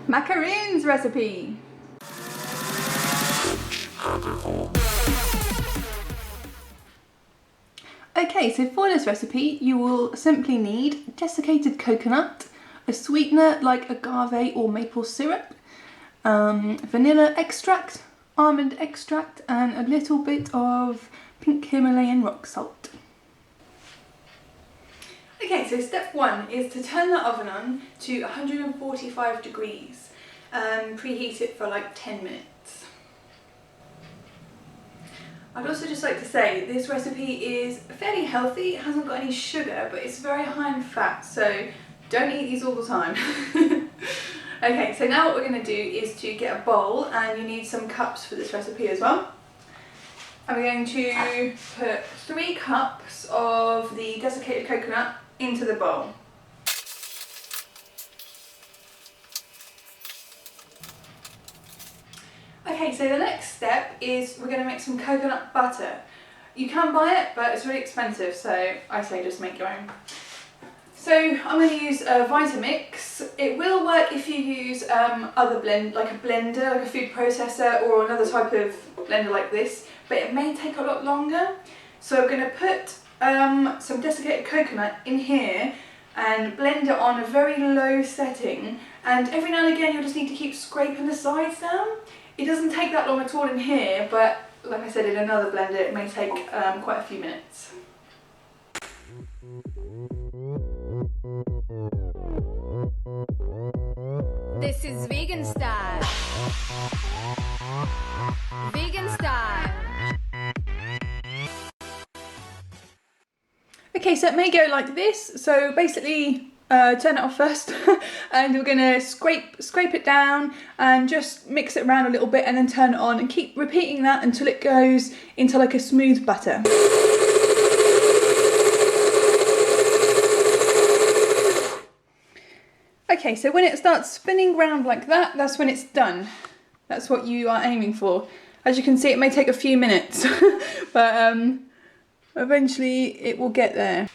Macaroons recipe. Okay, so for this recipe you will simply need desiccated coconut, a sweetener like agave or maple syrup, vanilla extract, almond extract, and a little bit of pink Himalayan rock salt. Okay, so step one is to turn the oven on to 145 degrees and preheat it for like 10 minutes. I'd also just like to say this recipe is fairly healthy. It hasn't got any sugar, but it's very high in fat, so don't eat these all the time. Okay, so now what we're going to do is to get a bowl, and you need some cups for this recipe as well. I'm going to put 3 cups of the desiccated coconut into the bowl. Okay, so the next step is we're going to make some coconut butter. You can buy it, but it's really expensive, so I say just make your own. So I'm going to use a Vitamix. It will work if you use other blend, like a blender, like a food processor, or another type of blender like this, but it may take a lot longer. So I'm going to put some desiccated coconut in here and blend it on a very low setting, and every now and again you'll just need to keep scraping the sides down. It doesn't take that long at all in here, but like I said, in another blender it may take quite a few minutes. This is vegan style. Vegan style. Okay, so it may go like this. So basically, turn it off first, and we're gonna scrape it down and just mix it around a little bit, and then turn it on, and keep repeating that until it goes into like a smooth butter. Okay, so when it starts spinning round like that, that's when it's done. That's what you are aiming for. As you can see, it may take a few minutes, but eventually it will get there.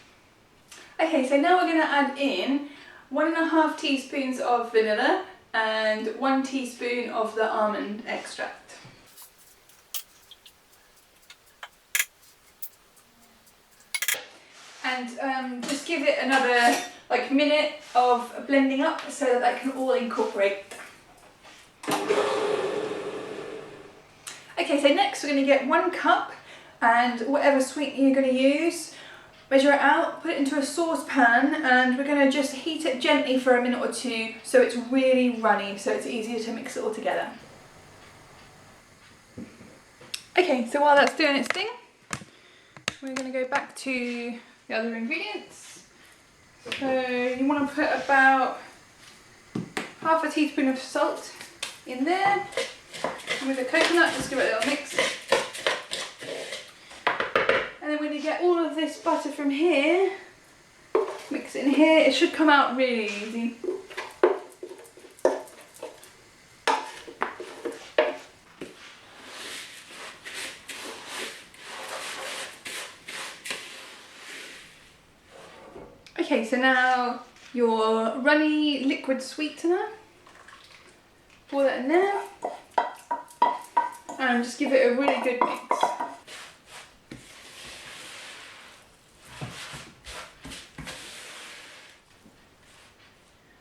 Okay, so now we're going to add in 1.5 teaspoons of vanilla and 1 teaspoon of the almond extract. And just give it another like minute of blending up so that that can all incorporate. Okay, so next we're going to get 1 cup and whatever sweetener you're going to use, measure it out, put it into a saucepan, and we're going to just heat it gently for a minute or 2 so it's really runny, so it's easier to mix it all together. Okay, so while that's doing its thing, we're going to go back to the other ingredients. So you want to put about half a teaspoon of salt in there, and with the coconut just give it a little mix. And then when you get all of this butter from here, mix it in here. It should come out really easy. Okay, so now your runny liquid sweetener, pour that in there, and just give it a really good mix.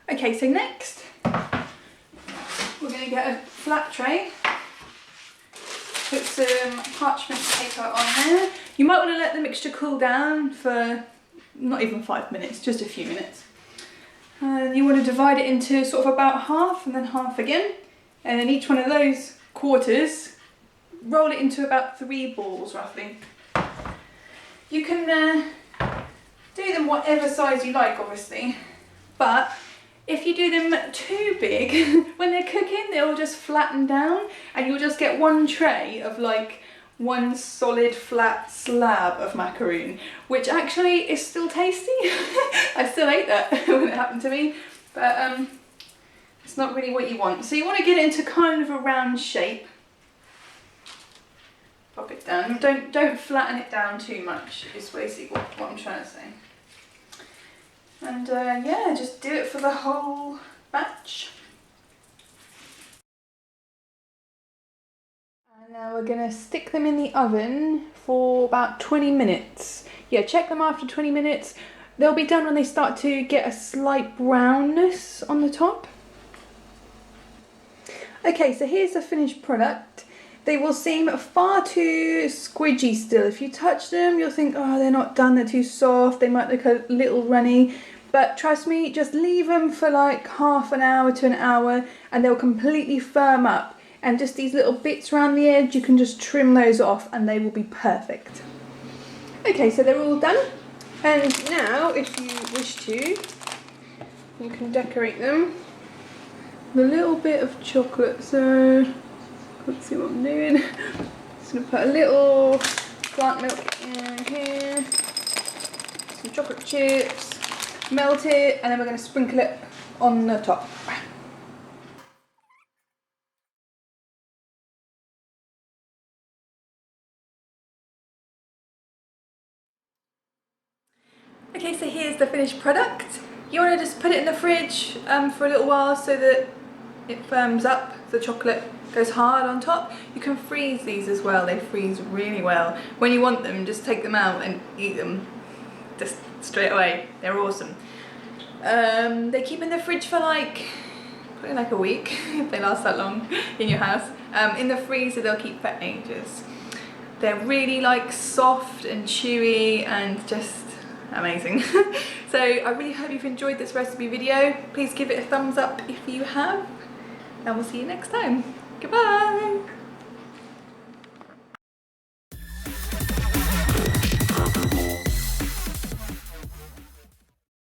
Okay, so next we're going to get a flat tray, put some parchment paper on there. You might want to let the mixture cool down for not even 5 minutes, just a few minutes. And you want to divide it into sort of about half and then half again, and then each one of those quarters, roll it into about 3 balls roughly. You can do them whatever size you like, obviously, but if you do them too big, when they're cooking, they'll just flatten down, and you'll just get one tray of like one solid flat slab of macaroon, which actually is still tasty. I still ate that when it happened to me, but it's not really what you want. So you want to get it into kind of a round shape. Pop it down. Don't flatten it down too much, is basically what I'm trying to say. And yeah, just do it for the whole batch. Now we're gonna stick them in the oven for about 20 minutes. Yeah, check them after 20 minutes. They'll be done when they start to get a slight brownness on the top. Okay, so here's the finished product. They will seem far too squidgy still. If you touch them, you'll think, oh, they're not done, they're too soft, they might look a little runny. But trust me, just leave them for like half an hour to an hour and they'll completely firm up. And just these little bits around the edge, you can just trim those off and they will be perfect. Okay, so they're all done. And now, if you wish to, you can decorate them with a little bit of chocolate. So, let's see what I'm doing. Just gonna put a little plant milk in here, some chocolate chips, melt it, and then we're gonna sprinkle it on the top. Okay, so here's the finished product. You want to just put it in the fridge for a little while so that it firms up, the chocolate goes hard on top. You can freeze these as well, they freeze really well. When you want them, just take them out and eat them just straight away. They're awesome. They keep in the fridge for probably like a week, if they last that long in your house. In the freezer they'll keep for ages. They're really soft and chewy and just amazing. So I really hope you've enjoyed this recipe video. Please give it a thumbs up if you have, and we'll see you next time. Goodbye.